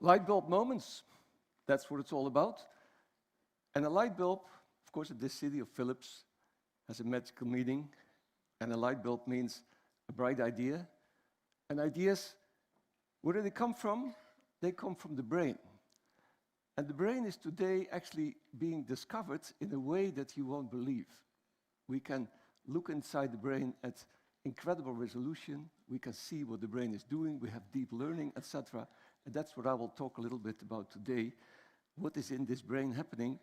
Light bulb moments, that's what it's all about. And a light bulb, of course, in this city of Philips, has a magical meaning. And a light bulb means a bright idea. And ideas, where do they come from? They come from the brain. And the brain is today actually being discovered in a way that you won't believe. We can look inside the brain at incredible resolution. We can see what the brain is doing. We have deep learning, etc. And that's what I will talk a little bit about today. What is in this brain happening?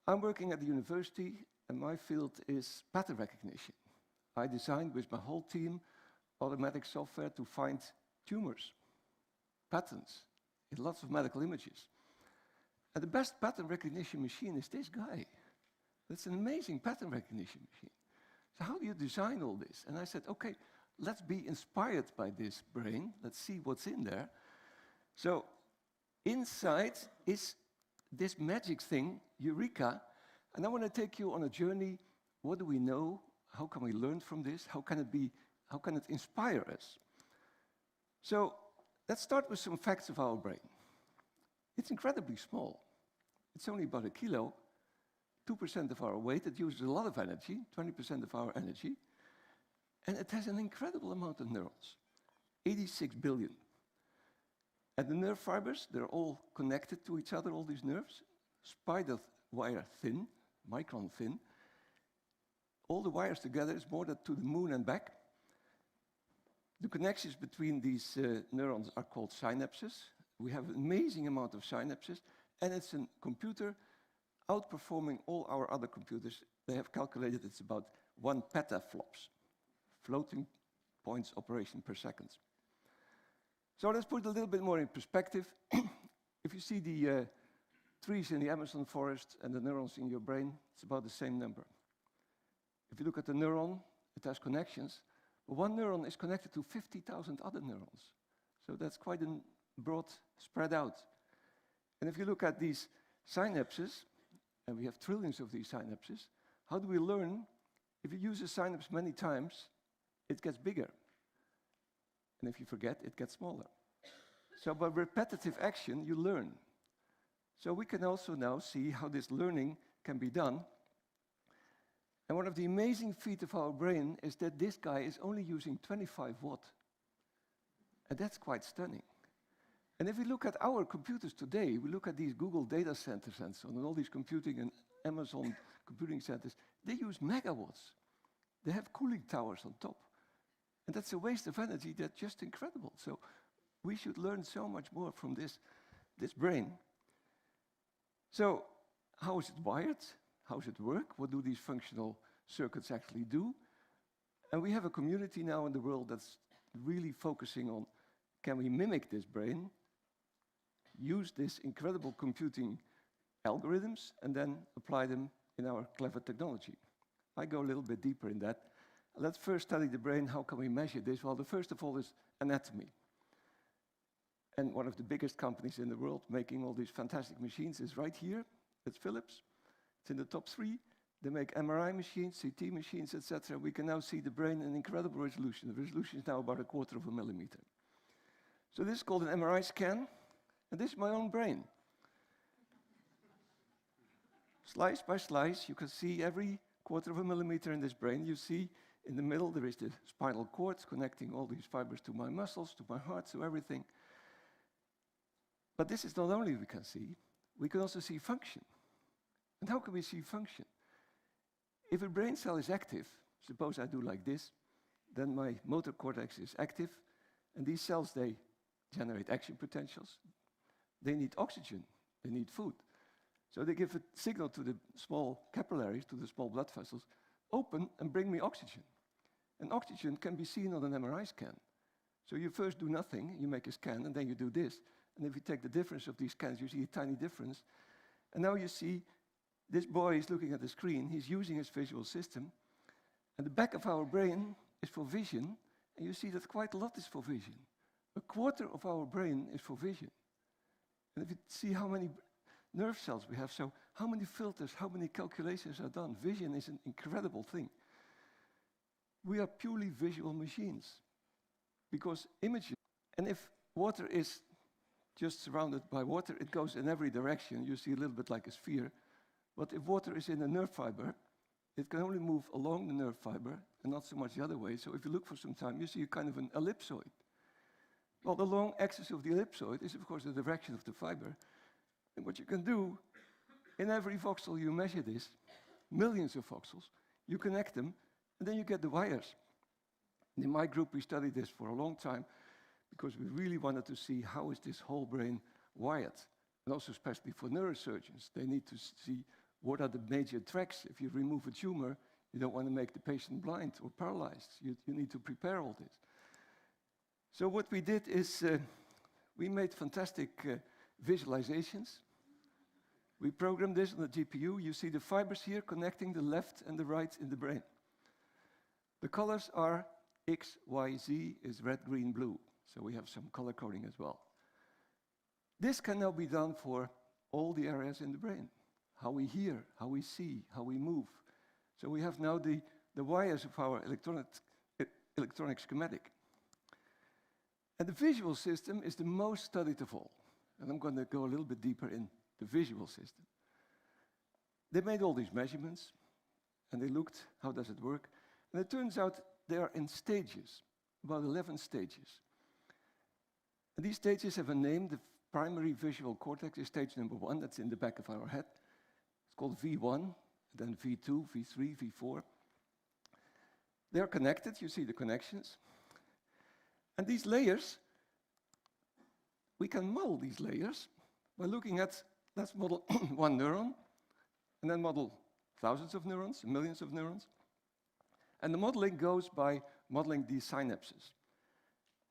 I'm working at the university, and my field is pattern recognition. I designed with my whole team automatic software to find tumors, patterns, in lots of medical images. And the best pattern recognition machine is this guy. That's an amazing pattern recognition machine. So how do you design all this? And I said, okay, let's be inspired by this brain. Let's see what's in there. So inside is this magic thing, Eureka. And I want to take you on a journey. What do we know? How can we learn from this? How can it inspire us? So let's start with some facts of our brain. It's incredibly small. It's only about a kilo, 2% of our weight. It uses a lot of energy, 20% of our energy. And it has an incredible amount of neurons, 86 billion. And the nerve fibers, they're all connected to each other, all these nerves, spider wire thin, micron thin. All the wires together is more than to the moon and back. The connections between these neurons are called synapses. We have an amazing amount of synapses, and it's a computer outperforming all our other computers. They have calculated it's about 1 petaflops, floating points operation per second. So let's put it a little bit more in perspective. If you see the trees in the Amazon forest and the neurons in your brain, it's about the same number. If you look at the neuron, it has connections. But one neuron is connected to 50,000 other neurons. So that's quite a broad spread out. And if you look at these synapses, and we have trillions of these synapses, how do we learn? If you use a synapse many times, it gets bigger. And if you forget, it gets smaller. So by repetitive action, you learn. So we can also now see how this learning can be done. And one of the amazing feats of our brain is that this guy is only using 25 watt. And that's quite stunning. And if we look at our computers today, we look at these Google data centers and so on, and all these computing and Amazon computing centers, they use megawatts. They have cooling towers on top. And that's a waste of energy that's just incredible. So we should learn so much more from this brain. So how is it wired? How does it work? What do these functional circuits actually do? And we have a community now in the world that's really focusing on, can we mimic this brain, use this incredible computing algorithms, and then apply them in our clever technology? I go a little bit deeper in that. Let's first study the brain. How can we measure this? Well, the first of all is anatomy. And one of the biggest companies in the world making all these fantastic machines is right here. It's Philips. It's in the top 3. They make MRI machines, CT machines, etc. We can now see the brain in incredible resolution. The resolution is now about 1/4 of a millimeter. So this is called an MRI scan. And this is my own brain. Slice by slice, you can see every 1/4 of a millimeter in this brain. You see in the middle there is the spinal cord connecting all these fibers to my muscles, to my heart, to everything. But this is not only we can also see function. And how can we see function? If a brain cell is active, suppose I do like this, then my motor cortex is active, and these cells, they generate action potentials. They need oxygen, they need food. So they give a signal to the small capillaries, to the small blood vessels, open and bring me oxygen. And oxygen can be seen on an MRI scan. So you first do nothing, you make a scan, and then you do this. And if you take the difference of these scans, you see a tiny difference. And now you see this boy is looking at the screen, he's using his visual system. And the back of our brain is for vision, and you see that quite a lot is for vision. 1/4 of our brain is for vision. And if you see how many nerve cells we have, so how many filters, how many calculations are done, vision is an incredible thing. We are purely visual machines, because images, and if water is just surrounded by water. It goes in every direction. You see a little bit like a sphere. But if water is in a nerve fiber, it can only move along the nerve fiber and not so much the other way. So if you look for some time, you see a kind of an ellipsoid. Well, the long axis of the ellipsoid is, of course, the direction of the fiber. And what you can do, in every voxel you measure this, millions of voxels, you connect them, and then you get the wires. And in my group, we studied this for a long time because we really wanted to see how is this whole brain wired. And also especially for neurosurgeons, they need to see what are the major tracks. If you remove a tumor, you don't want to make the patient blind or paralyzed. You need to prepare all this. So what we did is we made fantastic visualizations. We programmed this on the GPU. You see the fibers here connecting the left and the right in the brain. The colors are X, Y, Z is red, green, blue. So we have some color coding as well. This can now be done for all the areas in the brain. How we hear, how we see, how we move. So we have now the wires of our electronic schematic. And the visual system is the most studied of all. And I'm going to go a little bit deeper in the visual system. They made all these measurements, and they looked, how does it work? And it turns out they are in stages, about 11 stages. And these stages have a name. The primary visual cortex is stage number 1, that's in the back of our head. It's called V1, then V2, V3, V4. They are connected, you see the connections. And these layers, we can model these layers by looking at, let's model one neuron, and then model thousands of neurons, millions of neurons. And the modeling goes by modeling these synapses.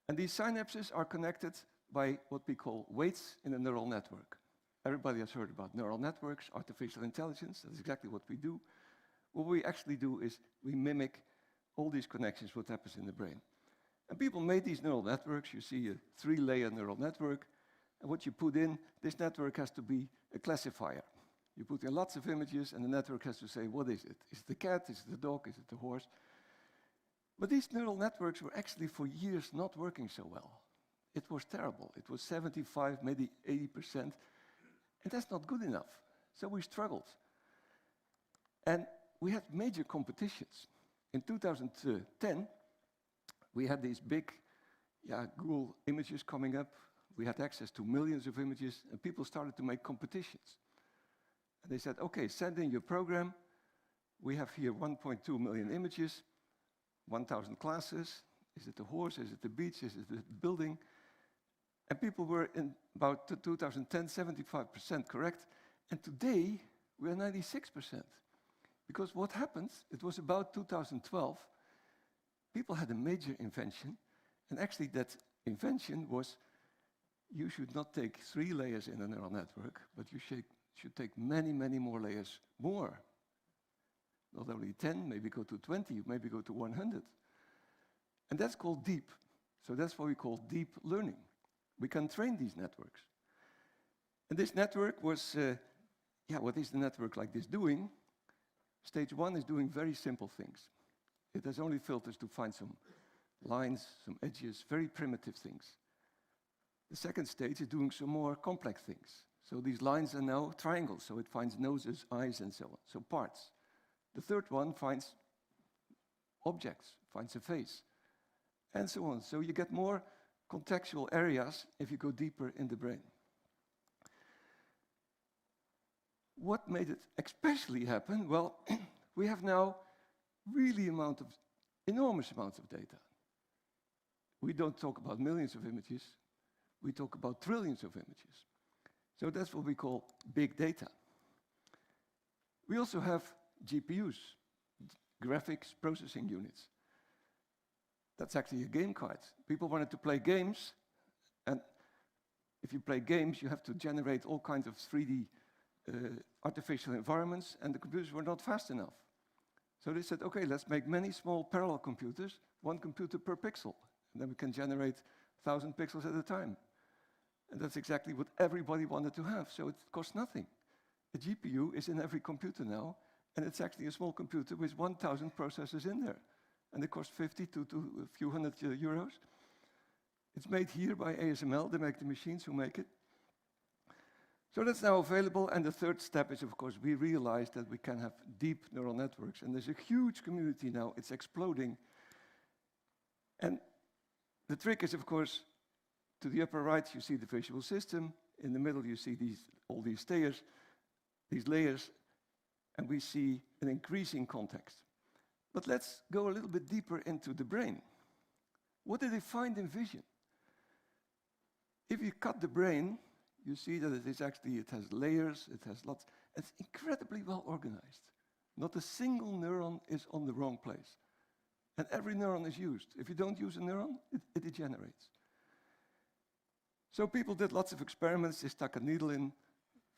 And these synapses are connected by what we call weights in a neural network. Everybody has heard about neural networks, artificial intelligence. That's exactly what we do. What we actually do is we mimic all these connections, what happens in the brain. And people made these neural networks. You see a 3-layer neural network. And what you put in, this network has to be a classifier. You put in lots of images, and the network has to say, what is it? Is it the cat? Is it the dog? Is it the horse? But these neural networks were actually for years not working so well. It was terrible. It was 75, maybe 80%. And that's not good enough. So we struggled. And we had major competitions. In 2010, we had these big Google images coming up. We had access to millions of images, and people started to make competitions. And they said, okay, send in your program. We have here 1.2 million images, 1,000 classes. Is it the horse? Is it the beach? Is it the building? And people were in about 2010, 75% correct. And today, we are 96%. Because what happened, it was about 2012, people had a major invention. And actually that invention was, you should not take 3 layers in a neural network, but you should take many, many more layers more. Not only 10, maybe go to 20, maybe go to 100. And that's called deep. So that's what we call deep learning. We can train these networks. And this network was, what is the network like this doing? Stage 1 is doing very simple things. It has only filters to find some lines, some edges, very primitive things. The second stage is doing some more complex things. So these lines are now triangles, so it finds noses, eyes, and so on, so parts. The third one finds objects, finds a face, and so on. So you get more contextual areas if you go deeper in the brain. What made it especially happen? Well, we have now really enormous amounts of data. We don't talk about millions of images, we talk about trillions of images. So that's what we call big data. We also have GPUs, graphics processing units. That's actually a game card. People wanted to play games, and if you play games, you have to generate all kinds of 3D artificial environments, and the computers were not fast enough. So they said, okay, let's make many small parallel computers, 1 computer per pixel, and then we can generate 1,000 pixels at a time. And that's exactly what everybody wanted to have, so it costs nothing. A GPU is in every computer now, and it's actually a small computer with 1,000 processors in there. And it costs 50 to a few hundred euros. It's made here by ASML. They make the machines who make it. So that's now available, and the third step is, of course, we realized that we can have deep neural networks, and there's a huge community now. It's exploding. And the trick is, of course, to the upper right, you see the visual system. In the middle, you see all these layers, and we see an increasing context. But let's go a little bit deeper into the brain. What did they find in vision? If you cut the brain, you see that it has layers, it has lots. It's incredibly well organized. Not a single neuron is on the wrong place. And every neuron is used. If you don't use a neuron, it degenerates. So people did lots of experiments. They stuck a needle in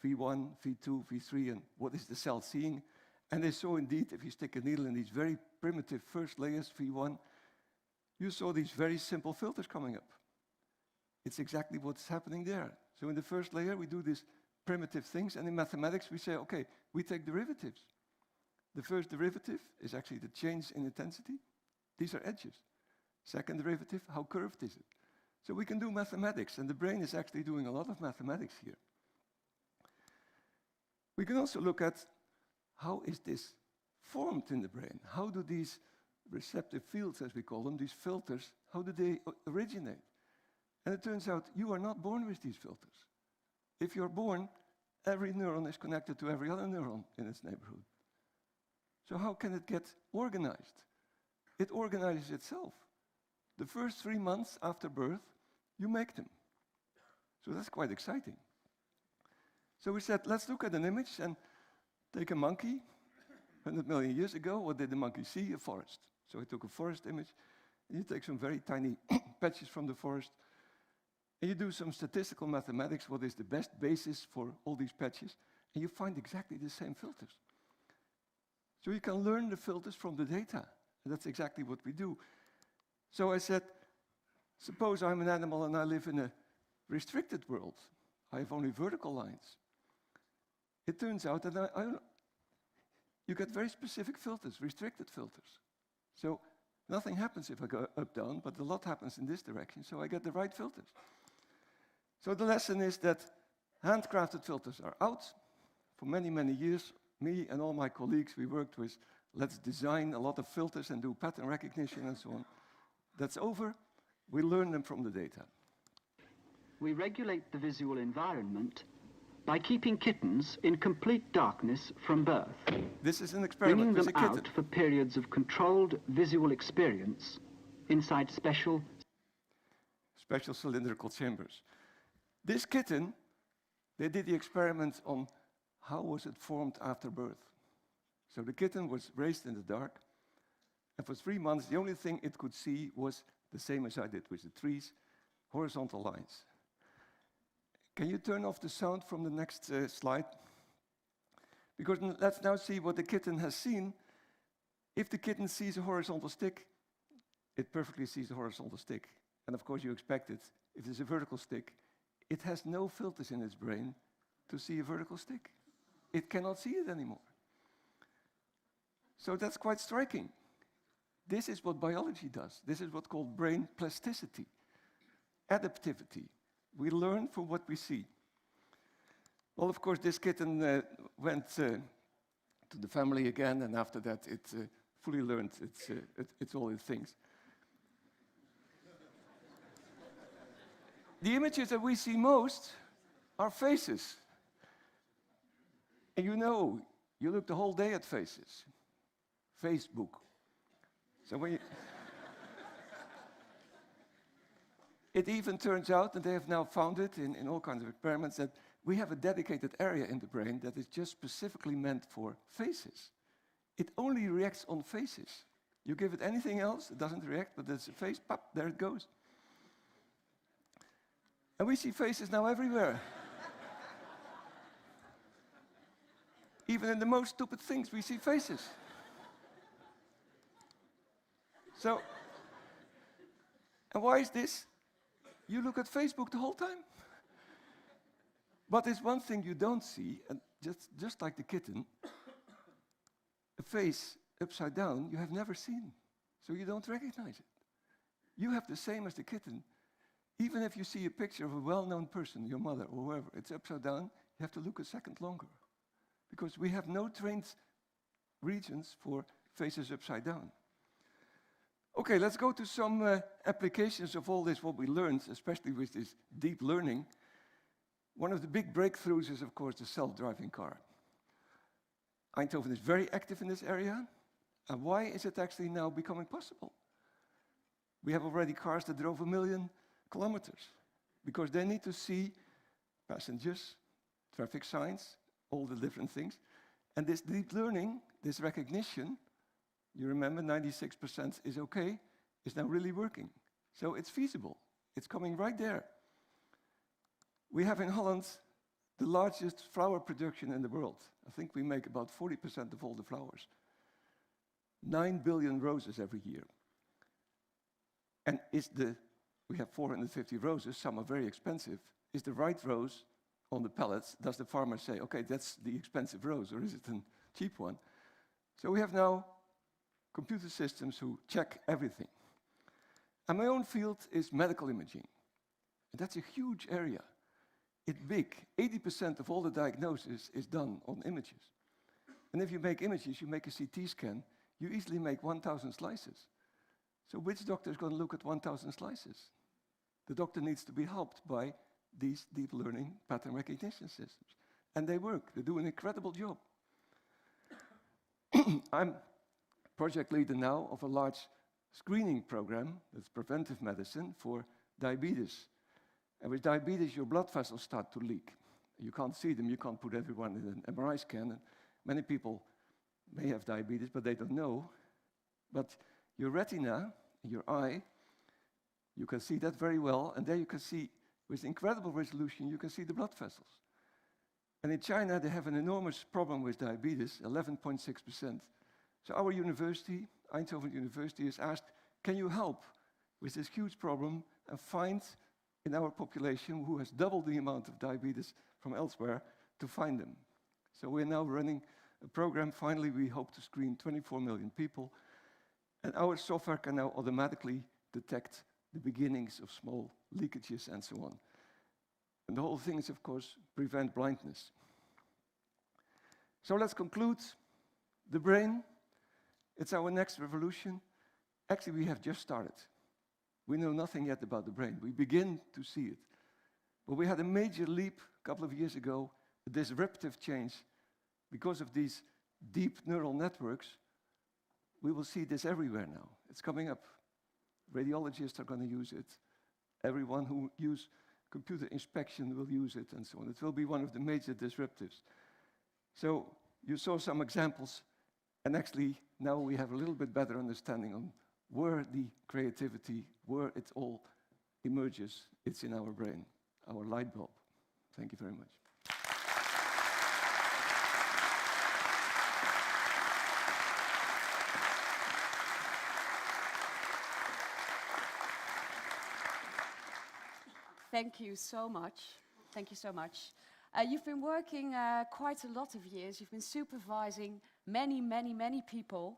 V1, V2, V3, and what is the cell seeing? And they saw indeed, if you stick a needle in these very primitive first layers, V1, you saw these very simple filters coming up. It's exactly what's happening there. So in the first layer, we do these primitive things, and in mathematics, we say, okay, we take derivatives. The first derivative is actually the change in intensity. These are edges. Second derivative, how curved is it? So we can do mathematics, and the brain is actually doing a lot of mathematics here. We can also look at how is this formed in the brain? How do these receptive fields, as we call them, these filters, how do they originate? And it turns out you are not born with these filters. If you're born, every neuron is connected to every other neuron in its neighborhood. So how can it get organized? It organizes itself. The first 3 months after birth, you make them. So that's quite exciting. So we said, let's look at an image and take a monkey. 100 million years ago, what did the monkey see? A forest. So I took a forest image, and you take some very tiny patches from the forest, and you do some statistical mathematics, what is the best basis for all these patches, and you find exactly the same filters. So you can learn the filters from the data, and that's exactly what we do. So I said, suppose I'm an animal and I live in a restricted world. I have only vertical lines. It turns out that you get very specific filters, restricted filters. So nothing happens if I go up, down, but a lot happens in this direction, so I get the right filters. So the lesson is that handcrafted filters are out. For many, many years, me and all my colleagues, we worked with, let's design a lot of filters and do pattern recognition and so on. That's over. We learn them from the data. We regulate the visual environment by keeping kittens in complete darkness from birth. This is an experiment with a kitten. Bringing them out for periods of controlled visual experience inside special cylindrical chambers. This kitten, they did the experiment on how was it formed after birth. So the kitten was raised in the dark, and for 3 months, the only thing it could see was the same as I did with the trees, horizontal lines. Can you turn off the sound from the next slide? Because let's now see what the kitten has seen. If the kitten sees a horizontal stick, it perfectly sees a horizontal stick. And of course you expect it. If there's a vertical stick, it has no filters in its brain to see a vertical stick. It cannot see it anymore. So that's quite striking. This is what biology does. This is what's called brain plasticity, adaptivity. We learn from what we see. Well, of course, this kitten went to the family again, and after that, it fully learned it's all its things. The images that we see most are faces. And you look the whole day at faces. Facebook. So when you it even turns out, and they have now found it in all kinds of experiments, that we have a dedicated area in the brain that is just specifically meant for faces. It only reacts on faces. You give it anything else, it doesn't react, but there's a face, pop, there it goes. And we see faces now everywhere. Even in the most stupid things, we see faces. So, and why is this? You look at Facebook the whole time. But there's one thing you don't see, and just like the kitten, a face upside down you have never seen, so you don't recognize it. You have the same as the kitten. Even if you see a picture of a well-known person, your mother or whoever, it's upside down, you have to look a second longer. Because we have no trained regions for faces upside down. Okay, let's go to some applications of all this, what we learned, especially with this deep learning. One of the big breakthroughs is, of course, the self-driving car. Eindhoven is very active in this area. And why is it actually now becoming possible? We have already cars that drove 1 million kilometers because they need to see passengers, traffic signs, all the different things. And this deep learning, this recognition, you remember 96% is okay, is now really working. So it's feasible. It's coming right there. We have in Holland the largest flower production in the world. I think we make about 40% of all the flowers. 9 billion roses every year. And we have 450 roses, some are very expensive. Is the right rose on the pallets? Does the farmer say, okay, that's the expensive rose, or is it a cheap one? So we have now computer systems who check everything. And my own field is medical imaging. And that's a huge area. It's big. 80% of all the diagnosis is done on images. And if you make images, you make a CT scan, you easily make 1,000 slices. So which doctor is going to look at 1,000 slices? The doctor needs to be helped by these deep learning pattern recognition systems. And they work. They do an incredible job. I'm project leader now of a large screening program that's preventive medicine for diabetes. And with diabetes, your blood vessels start to leak. You can't see them. You can't put everyone in an MRI scan. And many people may have diabetes, but they don't know. But your retina, your eye, you can see that very well. And there you can see, with incredible resolution, you can see the blood vessels. And in China, they have an enormous problem with diabetes, 11.6%. So our university, Eindhoven University, is asked, can you help with this huge problem and find in our population who has double the amount of diabetes from elsewhere to find them? So we're now running a program. Finally, we hope to screen 24 million people. And our software can now automatically detect the beginnings of small leakages and so on. And the whole thing is, of course, prevent blindness. So let's conclude. The brain, it's our next revolution. Actually, we have just started. We know nothing yet about the brain. We begin to see it. But we had a major leap a couple of years ago, a disruptive change. Because of these deep neural networks, we will see this everywhere now. It's coming up. Radiologists are going to use it. Everyone who uses computer inspection will use it, and so on. It will be one of the major disruptives. So you saw some examples, and actually now we have a little bit better understanding on where the creativity, where it all emerges. It's in our brain, our light bulb. Thank you very much. Thank you so much. Thank you so much. You've been working quite a lot of years. You've been supervising many people.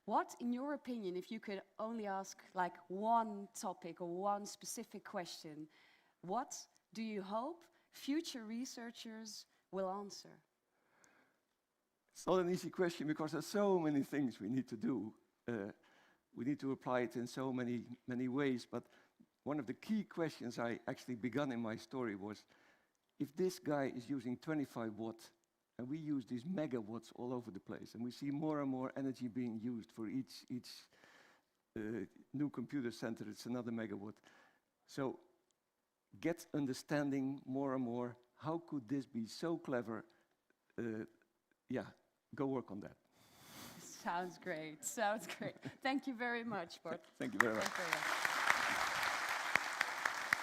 What, in your opinion, if you could only ask like one topic or one specific question, what do you hope future researchers will answer? It's not an easy question because there's so many things we need to do. We need to apply it in so many ways, but one of the key questions I actually began in my story was, if this guy is using 25 watts, and we use these megawatts all over the place, and we see more and more energy being used for each new computer center, it's another megawatt. So get understanding more and more, how could this be so clever? Yeah, go work on that. Sounds great, sounds great. Thank you very much, Bart. Thank you very much. Thank you very much.